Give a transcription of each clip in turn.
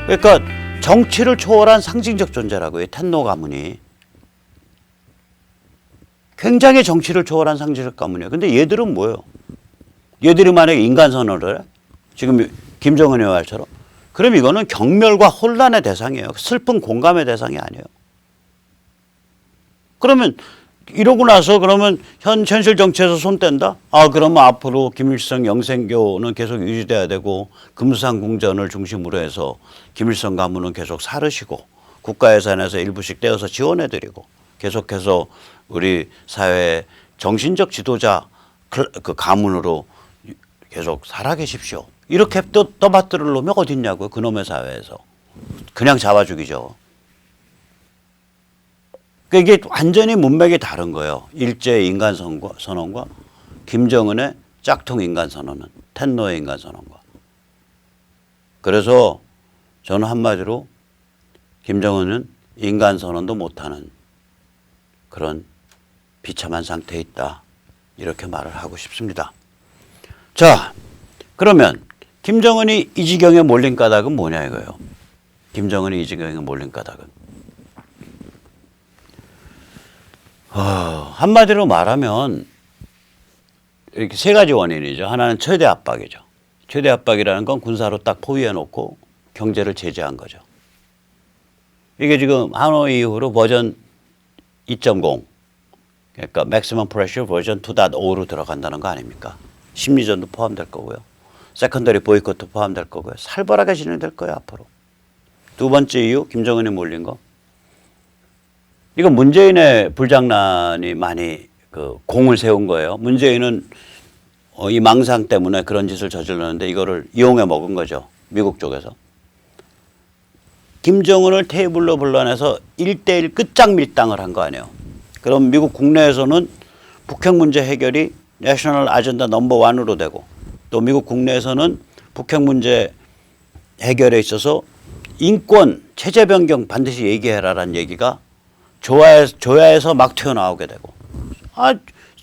그러니까 정치를 초월한 상징적 존재라고요. 텐노 가문이. 굉장히 정치를 초월한 상징적 가문이에요. 근데 얘들은 뭐예요? 얘들이 만약에 인간선언을 해? 지금 김정은의 말처럼. 그럼 이거는 경멸과 혼란의 대상이에요. 슬픈 공감의 대상이 아니에요. 그러면 이러고 나서 그러면 현실 정치에서 손 뗀다? 아, 그러면 앞으로 김일성 영생교는 계속 유지돼야 되고 금수상궁전을 중심으로 해서 김일성 가문은 계속 사르시고 국가예산에서 일부씩 떼어서 지원해드리고 계속해서 우리 사회의 정신적 지도자 그 가문으로 계속 살아계십시오. 이렇게 떠받들을 놈이 어딨냐고요. 그놈의 사회에서. 그냥 잡아 죽이죠. 그러니까 이게 완전히 문맥이 다른 거예요. 일제의 인간선언과 김정은의 짝퉁 인간선언은, 텐노의 인간선언과. 그래서 저는 한마디로 김정은은 인간선언도 못하는 그런 비참한 상태에 있다. 이렇게 말을 하고 싶습니다. 자, 그러면 김정은이 이 지경에 몰린 까닭은 뭐냐 이거예요. 김정은이 이 지경에 몰린 까닭은. 한마디로 말하면 이렇게 세 가지 원인이죠. 하나는 최대 압박이죠. 최대 압박이라는 건 군사로 딱 포위해 놓고 경제를 제재한 거죠. 이게 지금 하노이 이후로 버전 2.0 그러니까 맥시멈 프레셔 버전 2.5로 들어간다는 거 아닙니까? 심리전도 포함될 거고요. 세컨더리 보이콧도 포함될 거고요. 살벌하게 진행될 거예요, 앞으로. 두 번째 이유, 김정은이 몰린 거. 이거 문재인의 불장난이 많이 그 공을 세운 거예요. 문재인은 이 망상 때문에 그런 짓을 저질렀는데 이거를 이용해 먹은 거죠. 미국 쪽에서. 김정은을 테이블로 불러내서 1대1 끝장 밀당을 한 거 아니에요. 그럼 미국 국내에서는 북핵 문제 해결이 내셔널 아젠다 넘버 1으로 되고 또 미국 국내에서는 북핵 문제 해결에 있어서 인권, 체제 변경 반드시 얘기해라라는 얘기가 조야에서 막 튀어나오게 되고 아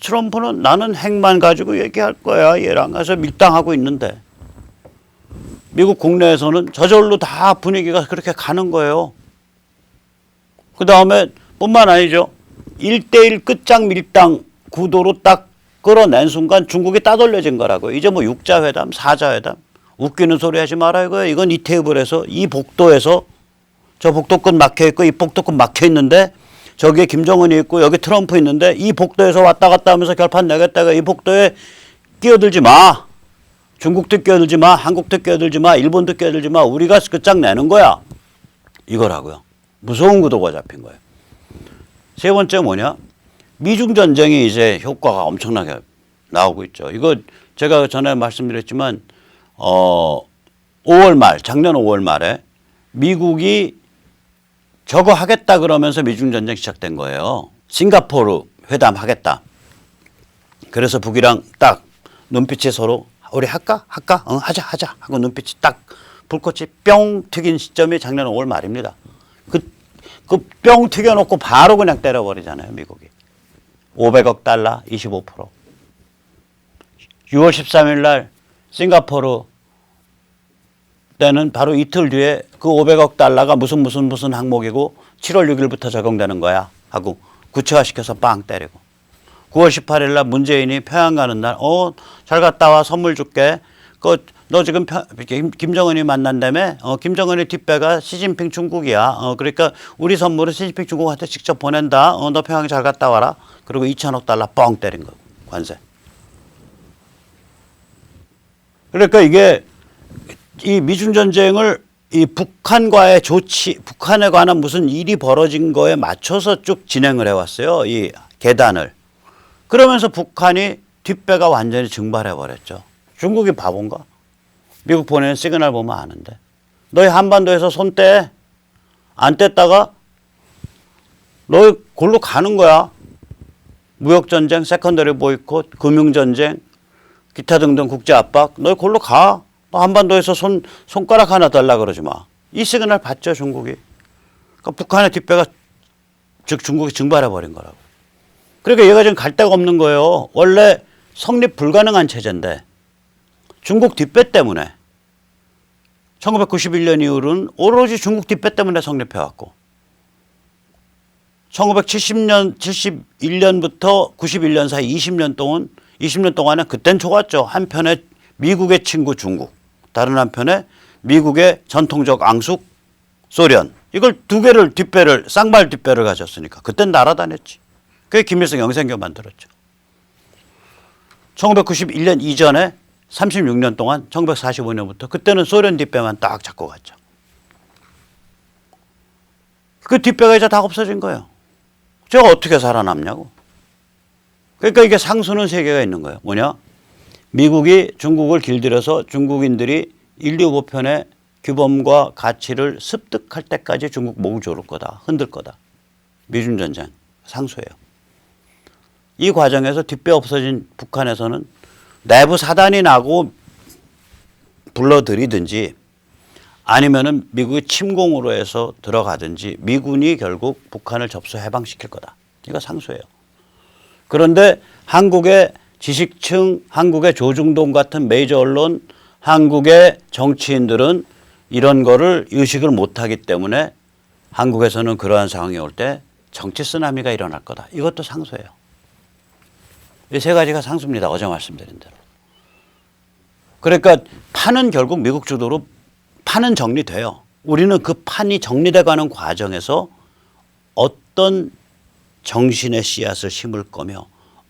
트럼프는 나는 핵만 가지고 얘기할 거야 얘랑 해서 밀당하고 있는데 미국 국내에서는 저절로 다 분위기가 그렇게 가는 거예요. 그 다음에 뿐만 아니죠. 1대1 끝장 밀당 구도로 딱 끌어낸 순간 중국이 따돌려진 거라고요. 이제 뭐 6자회담, 4자회담 웃기는 소리 하지 말아요. 이거예요. 이건 이 테이블에서 이 복도에서 저 복도 끝 막혀 있고 이 복도 끝 막혀 있는데 저기에 김정은이 있고 여기 트럼프 있는데 이 복도에서 왔다 갔다 하면서 결판 내겠다가 이 복도에 끼어들지 마. 중국도 끼어들지 마. 한국도 끼어들지 마. 일본도 끼어들지 마. 우리가 끝장내는 거야. 이거라고요. 무서운 구도가 잡힌 거예요. 세 번째 뭐냐? 미중 전쟁이 이제 효과가 엄청나게 나오고 있죠. 이거 제가 전에 말씀드렸지만 5월 말, 작년 5월 말에 미국이 저거 하겠다 그러면서 미중 전쟁 시작된 거예요. 싱가포르 회담 하겠다. 그래서 북이랑 딱 눈빛이 서로 우리 할까? 응, 하자 하고 눈빛이 딱 불꽃이 뿅 튀긴 시점이 작년 5월 말입니다. 그 뿅 튀겨놓고 바로 그냥 때려버리잖아요, 미국이. 500억 달러, 25%. 6월 13일 날 싱가포르 때는 바로 이틀 뒤에 그 500억 달러가 무슨 항목이고 7월 6일부터 적용되는 거야 하고 구체화시켜서 빵 때리고 9월 18일 날 문재인이 평양 가는 날 잘 갔다 와 선물 줄게. 너 지금 김정은이 만난다며? 김정은의 뒷배가 시진핑 중국이야. 그러니까 우리 선물은 시진핑 중국한테 직접 보낸다. 너 평양 잘 갔다 와라. 그리고 2천억 달러 뻥 때린 거 관세. 그러니까 이게 이 미중 전쟁을 이 북한과의 북한에 관한 무슨 일이 벌어진 거에 맞춰서 쭉 진행을 해왔어요. 이 계단을. 그러면서 북한이 뒷배가 완전히 증발해버렸죠. 중국이 바본가? 미국 보내는 시그널 보면 아는데. 너희 한반도에서 손 떼. 안 뗐다가 너희 골로 가는 거야. 무역전쟁, 세컨더리 보이콧, 금융전쟁, 기타 등등 국제 압박. 너희 골로 가. 너 한반도에서 손가락 하나 달라 그러지 마. 이 시그널 봤죠, 중국이. 그러니까 북한의 뒷배가 즉 중국이 증발해버린 거라고. 그러니까 얘가 지금 갈 데가 없는 거예요. 원래 성립 불가능한 체제인데 중국 뒷배 때문에 1991년 이후로는 오로지 중국 뒷배 때문에 성립해왔고 1970년, 71년부터 91년 사이 20년 동안에 그땐 좋았죠. 한편에 미국의 친구 중국, 다른 한편에 미국의 전통적 앙숙 소련. 이걸 두 개를 뒷배를 쌍발 뒷배를 가졌으니까 그땐 날아다녔지. 그게 김일성 영생교 만들었죠. 1991년 이전에 36년 동안 1945년부터 그때는 소련 뒷배만 딱 잡고 갔죠. 그 뒷배가 이제 다 없어진 거예요. 제가 어떻게 살아남냐고. 그러니까 이게 상수는 세 개가 있는 거예요. 뭐냐? 미국이 중국을 길들여서 중국인들이 인류 보편의 규범과 가치를 습득할 때까지 중국 목을 조를 거다. 흔들 거다. 미중전쟁 상수예요. 이 과정에서 뒷배 없어진 북한에서는 내부 사단이 나고 불러들이든지 아니면은 미국이 침공으로 해서 들어가든지 미군이 결국 북한을 접수 해방시킬 거다. 이거 상수예요. 그런데 한국의 지식층, 한국의 조중동 같은 메이저 언론, 한국의 정치인들은 이런 거를 의식을 못하기 때문에 한국에서는 그러한 상황이 올 때 정치 쓰나미가 일어날 거다. 이것도 상수예요. 이 세 가지가 상수입니다. 어제 말씀드린 대로. 그러니까 판은 결국 미국 주도로 판은 정리돼요. 우리는 그 판이 정리돼 가는 과정에서 어떤 정신의 씨앗을 심을 거며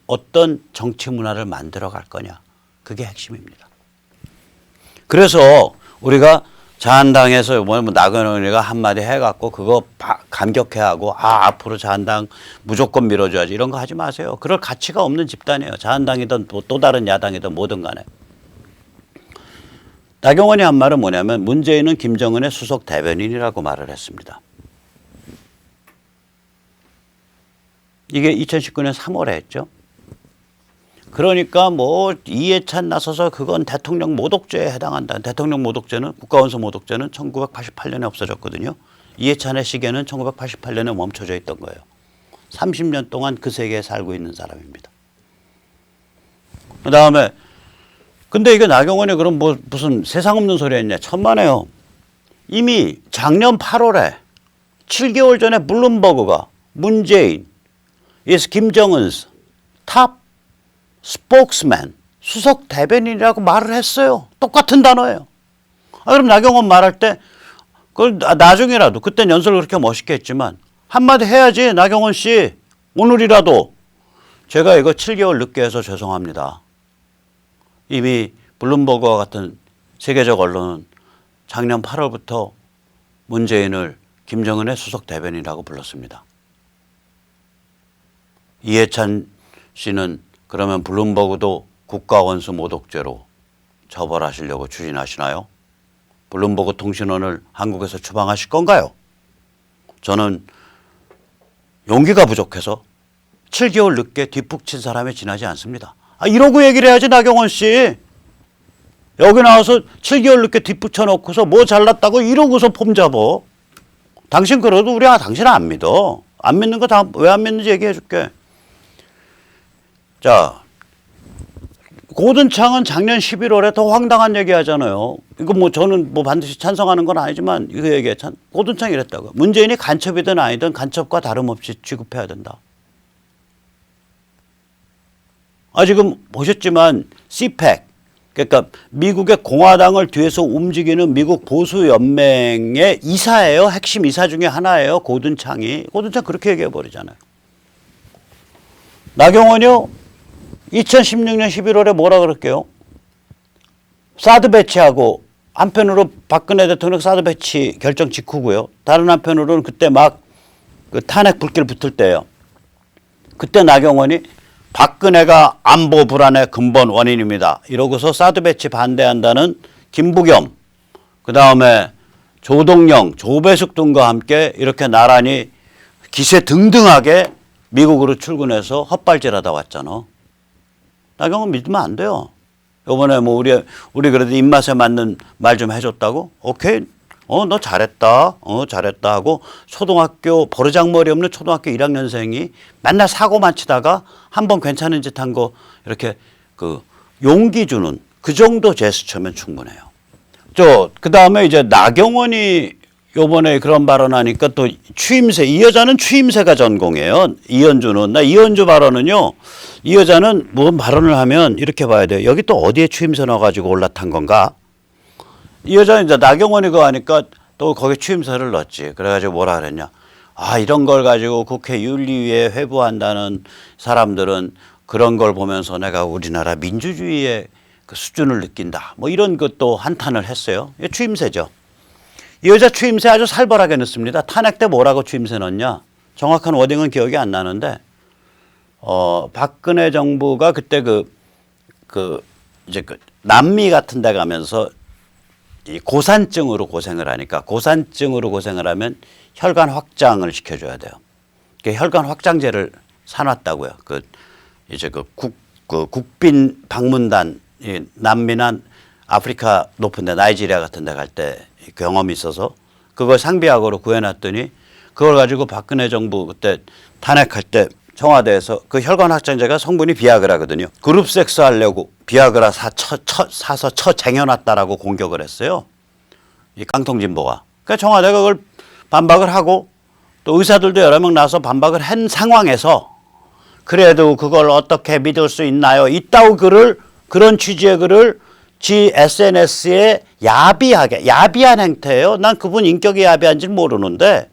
어떤 정치 문화를 만들어 갈 거냐. 그게 핵심입니다. 그래서 우리가 자한당에서 뭐 나경원이가 한마디 해갖고 그거 감격해하고 앞으로 자한당 무조건 밀어줘야지 이런 거 하지 마세요. 그럴 가치가 없는 집단이에요. 자한당이든 또 다른 야당이든 뭐든 간에. 나경원이 한 말은 뭐냐면 문재인은 김정은의 수석 대변인이라고 말을 했습니다. 이게 2019년 3월에 했죠. 그러니까 뭐 이해찬 나서서 그건 대통령 모독죄에 해당한다. 대통령 모독죄는 국가원수 모독죄는 1988년에 없어졌거든요. 이해찬의 시계는 1988년에 멈춰져 있던 거예요. 30년 동안 그 세계에 살고 있는 사람입니다. 그다음에 근데 이게 나경원이 그럼 뭐 무슨 세상 없는 소리 했냐. 천만에요. 이미 작년 8월에 7개월 전에 블룸버그가 문재인 is 김정은's 탑 스포크스맨, 수석 대변인이라고 말을 했어요. 똑같은 단어예요. 그럼 나경원 말할 때 그걸 나중이라도 그땐 연설을 그렇게 멋있게 했지만 한마디 해야지. 나경원 씨 오늘이라도 제가 이거 7개월 늦게 해서 죄송합니다. 이미 블룸버그와 같은 세계적 언론은 작년 8월부터 문재인을 김정은의 수석 대변인이라고 불렀습니다. 이해찬 씨는 그러면 블룸버그도 국가원수 모독죄로 처벌하시려고 추진하시나요? 블룸버그 통신원을 한국에서 추방하실 건가요? 저는 용기가 부족해서 7개월 늦게 뒷북친 사람이 지나지 않습니다. 이러고 얘기를 해야지. 나경원 씨. 여기 나와서 7개월 늦게 뒷북쳐놓고서 뭐 잘났다고 이러고서 폼 잡어. 당신 그래도 우리 당신 안 믿어. 안 믿는 거 다 왜 안 믿는지 얘기해 줄게. 자, 고든창은 작년 11월에 더 황당한 얘기 하잖아요. 이거 뭐 저는 뭐 반드시 찬성하는 건 아니지만 이거 얘기해. 고든창이 이랬다고. 문재인이 간첩이든 아니든 간첩과 다름없이 취급해야 된다. 지금 보셨지만 CPEC, 그러니까 미국의 공화당을 뒤에서 움직이는 미국 보수연맹의 이사예요. 핵심 이사 중에 하나예요. 고든창이. 고든창 그렇게 얘기해 버리잖아요. 나경원이요. 2016년 11월에 뭐라 그럴게요? 사드 배치하고 한편으로 박근혜 대통령 사드 배치 결정 직후고요. 다른 한편으로는 그때 막 그 탄핵 불길 붙을 때예요. 그때 나경원이 박근혜가 안보 불안의 근본 원인입니다. 이러고서 사드 배치 반대한다는 김부겸, 그다음에 조동영, 조배숙 등과 함께 이렇게 나란히 기세 등등하게 미국으로 출근해서 헛발질하다 왔잖아. 나경원 믿으면 안 돼요. 이번에 뭐 우리 그래도 입맛에 맞는 말 좀 해줬다고? 오케이. 너 잘했다. 잘했다 하고 초등학교 버르장머리 없는 초등학교 1학년생이 맨날 사고만 치다가 한번 괜찮은 짓 한 거 이렇게 그 용기 주는 그 정도 제스처면 충분해요. 그 다음에 이제 나경원이 요번에 그런 발언하니까 또 추임새, 이 여자는 추임새가 전공이에요. 이현주는. 나 이현주 발언은요, 이 여자는 무슨 발언을 하면 이렇게 봐야 돼요. 여기 또 어디에 추임새 넣어가지고 올라탄 건가? 이 여자는 이제 나경원이 그거 하니까 또 거기 추임새를 넣었지. 그래가지고 뭐라 그랬냐. 아, 이런 걸 가지고 국회 윤리위에 회부한다는 사람들은 그런 걸 보면서 내가 우리나라 민주주의의 그 수준을 느낀다. 뭐 이런 것도 한탄을 했어요. 이게 추임새죠. 이 여자 추임새 아주 살벌하게 넣습니다. 탄핵 때 뭐라고 추임새 넣었냐. 정확한 워딩은 기억이 안 나는데, 박근혜 정부가 그때 이제 남미 같은 데 가면서 이 고산증으로 고생을 하니까 고산증으로 고생을 하면 혈관 확장을 시켜줘야 돼요. 혈관 확장제를 사놨다고요. 이제 국빈 방문단, 남미나 아프리카 높은데 나이지리아 같은 데 갈 때 경험이 있어서 그걸 상비약으로 구해놨더니 그걸 가지고 박근혜 정부 그때 탄핵할 때 청와대에서 그 혈관 확장제가 성분이 비아그라거든요. 그룹 섹스 하려고 비아그라 사서 쟁여놨다라고 공격을 했어요. 이 깡통진보가. 그러니까 청와대가 그걸 반박을 하고 또 의사들도 여러 명 나서 반박을 한 상황에서 그래도 그걸 어떻게 믿을 수 있나요? 이따구 글을, 그런 취지의 글을 지 SNS에 야비한 행태예요. 난 그분 인격이 야비한지는 모르는데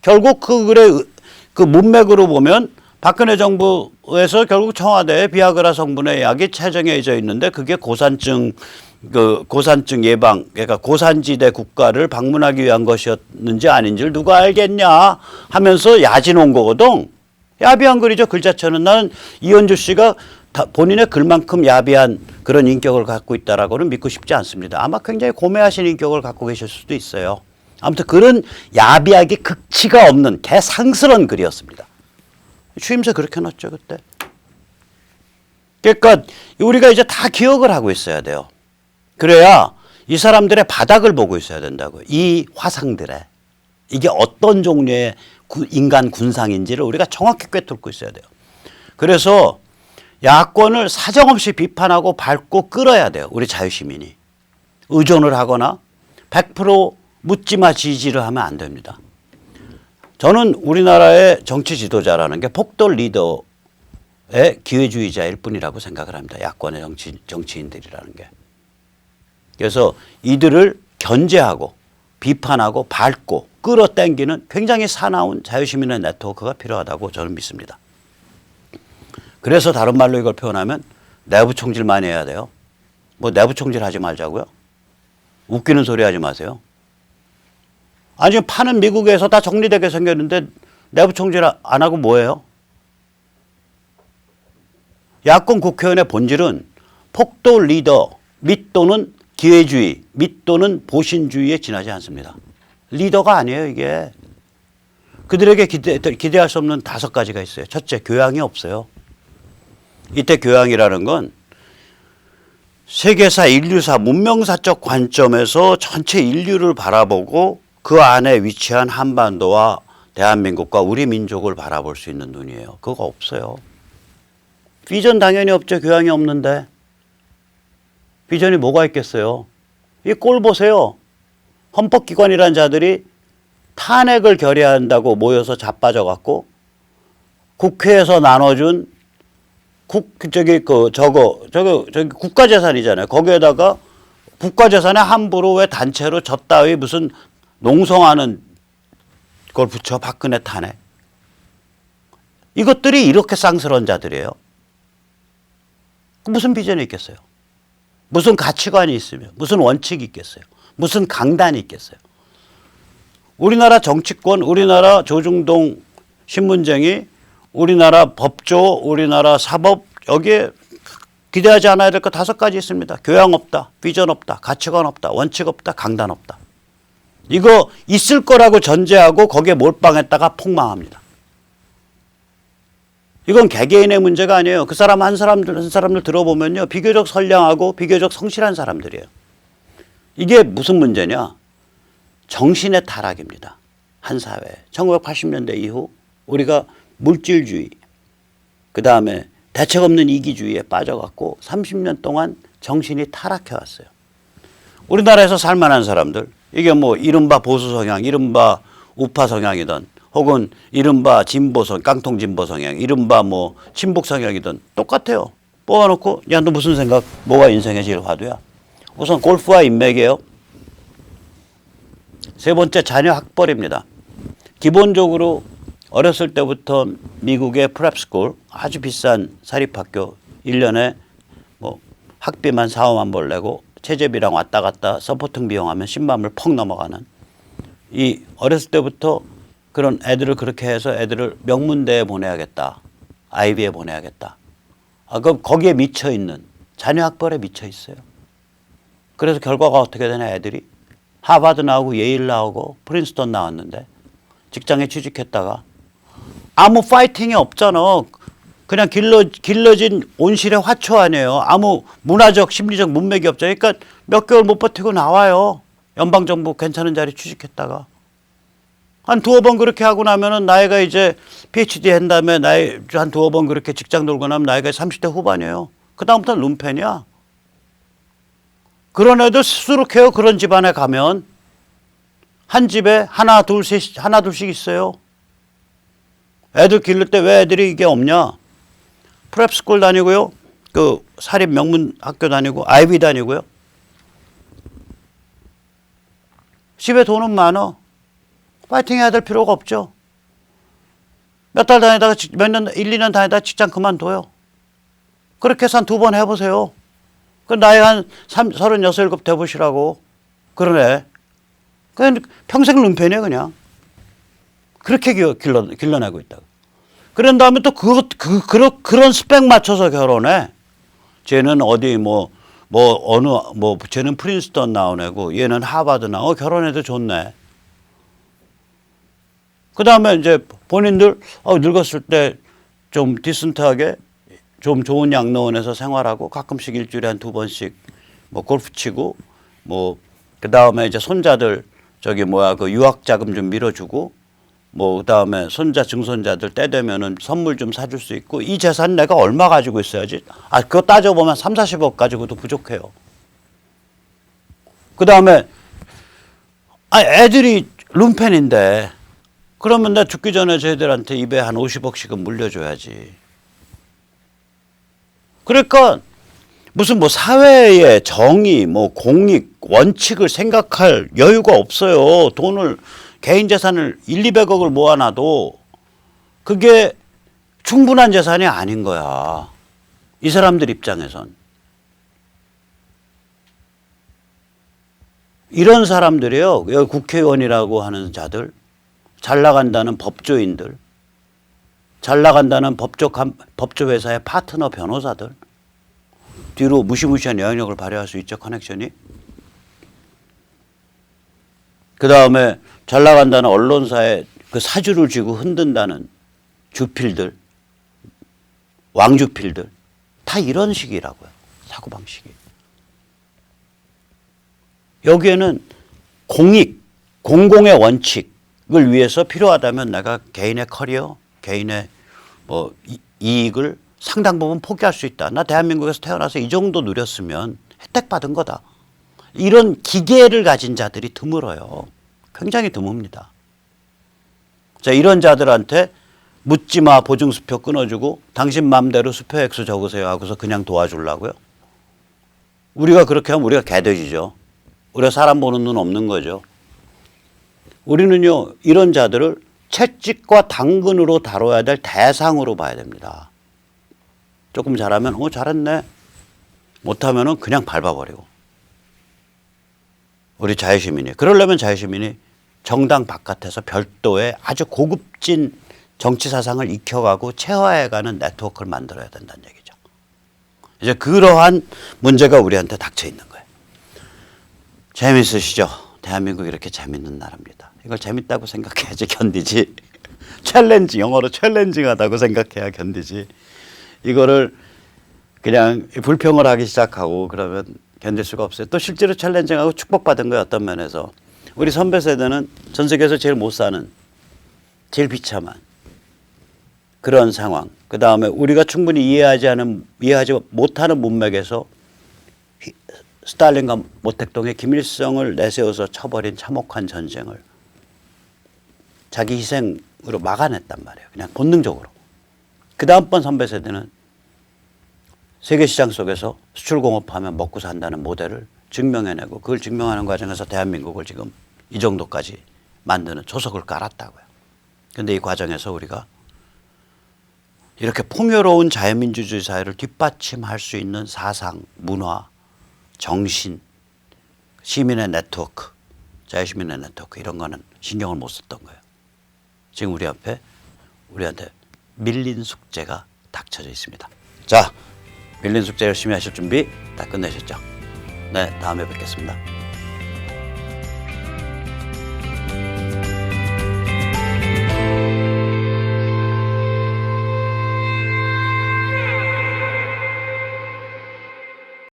결국 그 글의 그 문맥으로 보면 박근혜 정부에서 결국 청와대에 비아그라 성분의 약이 채정해져 있는데 그게 고산증 예방, 그러니까 고산지대 국가를 방문하기 위한 것이었는지 아닌지를 누가 알겠냐 하면서 야진 온 거거든. 야비한 글이죠. 글 자체는. 나는 이현주 씨가 본인의 글만큼 야비한 그런 인격을 갖고 있다라고는 믿고 싶지 않습니다. 아마 굉장히 고매하신 인격을 갖고 계실 수도 있어요. 아무튼 그런 야비하게 극치가 없는 개상스러운 글이었습니다. 추임새 그렇게 넣었죠 그때. 그러니까 우리가 이제 다 기억을 하고 있어야 돼요. 그래야 이 사람들의 바닥을 보고 있어야 된다고요. 이 화상들의. 이게 어떤 종류의 인간 군상인지를 우리가 정확히 꿰뚫고 있어야 돼요. 그래서 야권을 사정없이 비판하고 밟고 끌어야 돼요. 우리 자유시민이. 의존을 하거나 100% 묻지마 지지를 하면 안 됩니다. 저는 우리나라의 정치 지도자라는 게 폭돌 리더의 기회주의자일 뿐이라고 생각을 합니다. 야권의 정치인들이라는 게. 그래서 이들을 견제하고 비판하고 밟고 끌어당기는 굉장히 사나운 자유시민의 네트워크가 필요하다고 저는 믿습니다. 그래서 다른 말로 이걸 표현하면 내부 총질 많이 해야 돼요. 뭐 내부 총질 하지 말자고요? 웃기는 소리 하지 마세요. 아니 판은 미국에서 다 정리되게 생겼는데 내부 총질 안 하고 뭐예요? 야권 국회의원의 본질은 폭도 리더 및 또는 기회주의 및 또는 보신주의에 지나지 않습니다. 리더가 아니에요 이게. 그들에게 기대할 수 없는 5가지가 있어요. 첫째, 교양이 없어요. 이때 교양이라는 건 세계사, 인류사, 문명사적 관점에서 전체 인류를 바라보고 그 안에 위치한 한반도와 대한민국과 우리 민족을 바라볼 수 있는 눈이에요. 그거 없어요. 비전 당연히 없죠. 교양이 없는데. 비전이 뭐가 있겠어요. 이 꼴 보세요. 헌법기관이라는 자들이 탄핵을 결의한다고 모여서 자빠져갖고 국회에서 나눠준 국가재산이잖아요. 거기에다가 국가재산에 함부로 왜 단체로 저 따위 무슨 농성하는 걸 붙여 박근혜 탄핵. 이것들이 이렇게 쌍스러운 자들이에요. 무슨 비전이 있겠어요? 무슨 가치관이 있으며 무슨 원칙이 있겠어요? 무슨 강단이 있겠어요? 우리나라 정치권, 우리나라 조중동 신문쟁이, 우리나라 법조, 우리나라 사법 여기에 기대하지 않아야 될 거 5가지 있습니다. 교양 없다, 비전 없다, 가치관 없다, 원칙 없다, 강단 없다. 이거 있을 거라고 전제하고 거기에 몰빵했다가 폭망합니다. 이건 개개인의 문제가 아니에요. 그 사람 한 사람들 들어보면요. 비교적 선량하고 비교적 성실한 사람들이에요. 이게 무슨 문제냐. 정신의 타락입니다. 한 사회. 1980년대 이후 우리가 물질주의, 그 다음에 대책 없는 이기주의에 빠져갖고 30년 동안 정신이 타락해 왔어요. 우리나라에서 살만한 사람들, 이게 뭐 이른바 보수 성향, 이른바 우파 성향이든 혹은 이른바 진보 깡통 진보 성향, 이른바 뭐 친북 성향이든 똑같아요. 뽑아놓고 야, 너 무슨 생각? 뭐가 인생의 제일 화두야? 우선 골프와 인맥이에요. 세 번째, 자녀 학벌입니다. 기본적으로 어렸을 때부터 미국의 프랩스쿨, 아주 비싼 사립학교 1년에 뭐 학비만 4, 5만 불 내고 체제비랑 왔다 갔다 서포팅 비용하면 10만 불 퍽 넘어가는, 이 어렸을 때부터 그런 애들을 그렇게 해서 애들을 명문대에 보내야겠다, 아이비에 보내야겠다. 그럼 거기에 미쳐 있는, 자녀 학벌에 미쳐 있어요. 그래서 결과가 어떻게 되냐, 애들이 하버드 나오고 예일 나오고 프린스턴 나왔는데 직장에 취직했다가 아무 파이팅이 없잖아. 그냥 길러진 온실의 화초 아니에요. 아무 문화적 심리적 문맥이 없잖아요. 그러니까 몇 개월 못 버티고 나와요. 연방정부 괜찮은 자리 취직했다가 한 두어 번 그렇게 하고 나면은 나이가 이제 PhD 한 다음에 나이 한 두어 번 그렇게 직장 돌고 나면 나이가 30대 후반이에요. 그 다음부터는 룸펜이야. 그런 애들 수두룩해요. 그런 집안에 가면 한 집에 하나 둘씩 있어요. 애들 기를 때 왜 애들이 이게 없냐? 프랩스쿨 다니고요. 그 사립 명문 학교 다니고 아이비 다니고요. 집에 돈은 많아. 파이팅 해야 될 필요가 없죠. 몇 달 다니다가 몇 년, 1, 2년 다니다가 직장 그만둬요. 그렇게 해서 한 두 번 해보세요. 그 나이 한 36, 7 돼보시라고. 그러네. 그냥 평생 룸펜이에요, 그냥. 그렇게 길러내고 있다고. 그런 다음에 또 그런 스펙 맞춰서 결혼해. 쟤는 어디 쟤는 프린스턴 나온 애고 얘는 하버드 결혼해도 좋네. 그 다음에 이제 본인들 늙었을 때 좀 디슨트하게 좀 좋은 양로원에서 생활하고 가끔씩 일주일에 한 두 번씩 뭐 골프 치고 뭐 그 다음에 이제 손자들 그 유학 자금 좀 밀어주고 뭐 그 다음에 손자 증손자들 때 되면은 선물 좀 사줄 수 있고, 이 재산 내가 얼마 가지고 있어야지? 그거 따져보면 3, 40억 가지고도 부족해요. 그 다음에 애들이 룸펜인데 그러면 내가 죽기 전에 쟤들한테 입에 한 50억씩은 물려줘야지. 그러니까 무슨 뭐 사회의 정의, 뭐 공익, 원칙을 생각할 여유가 없어요. 돈을, 개인 재산을 1, 200억을 모아놔도 그게 충분한 재산이 아닌 거야. 이 사람들 입장에선. 이런 사람들이요. 여기 국회의원이라고 하는 자들, 잘 나간다는 법조인들, 잘 나간다는 법조 회사의 파트너 변호사들, 뒤로 무시무시한 영향력을 발휘할 수 있죠, 커넥션이. 그 다음에 잘 나간다는 언론사의 그 사주를 쥐고 흔든다는 주필들, 왕주필들, 다 이런 식이라고요, 사고방식이. 여기에는 공익, 공공의 원칙을 위해서 필요하다면 내가 개인의 커리어, 개인의 뭐 이익을 상당 부분 포기할 수 있다. 나 대한민국에서 태어나서 이 정도 누렸으면 혜택 받은 거다. 이런 기계를 가진 자들이 드물어요. 굉장히 드뭅니다. 자, 이런 자들한테 묻지마 보증수표 끊어주고 당신 마음대로 수표 액수 적으세요 하고서 그냥 도와주려고요. 우리가 그렇게 하면 우리가 개돼지죠. 우리가 사람 보는 눈 없는 거죠. 우리는요, 이런 자들을 채찍과 당근으로 다뤄야 될 대상으로 봐야 됩니다. 조금 잘하면 잘했네. 못하면 그냥 밟아버리고. 우리 자유시민이. 그러려면 자유시민이 정당 바깥에서 별도의 아주 고급진 정치 사상을 익혀가고 체화해가는 네트워크를 만들어야 된다는 얘기죠. 이제 그러한 문제가 우리한테 닥쳐 있는 거예요. 재밌으시죠? 대한민국 이렇게 재밌는 나라입니다. 이걸 재밌다고 생각해야지 견디지. 챌린지, 영어로 챌린징하다고 생각해야 견디지. 이거를 그냥 불평을 하기 시작하고 그러면 견딜 수가 없어요. 또 실제로 챌린징하고 축복받은 거예요. 어떤 면에서. 우리 선배 세대는 전 세계에서 제일 못 사는, 제일 비참한 그런 상황. 그 다음에 우리가 충분히 이해하지 못하는 문맥에서 스탈린과 모택동에 김일성을 내세워서 쳐버린 참혹한 전쟁을 자기 희생으로 막아냈단 말이에요. 그냥 본능적으로. 그 다음번 선배 세대는 세계시장 속에서 수출공업하면 먹고 산다는 모델을 증명해내고 그걸 증명하는 과정에서 대한민국을 지금 이 정도까지 만드는 조석을 깔았다고요. 그런데 이 과정에서 우리가 이렇게 풍요로운 자유민주주의 사회를 뒷받침할 수 있는 사상, 문화, 정신, 시민의 네트워크, 자유시민의 네트워크 이런 거는 신경을 못 썼던 거예요. 지금 우리 앞에 우리한테 밀린 숙제가 닥쳐져 있습니다. 자, 밀린 숙제 열심히 하실 준비 다 끝내셨죠? 네, 다음에 뵙겠습니다.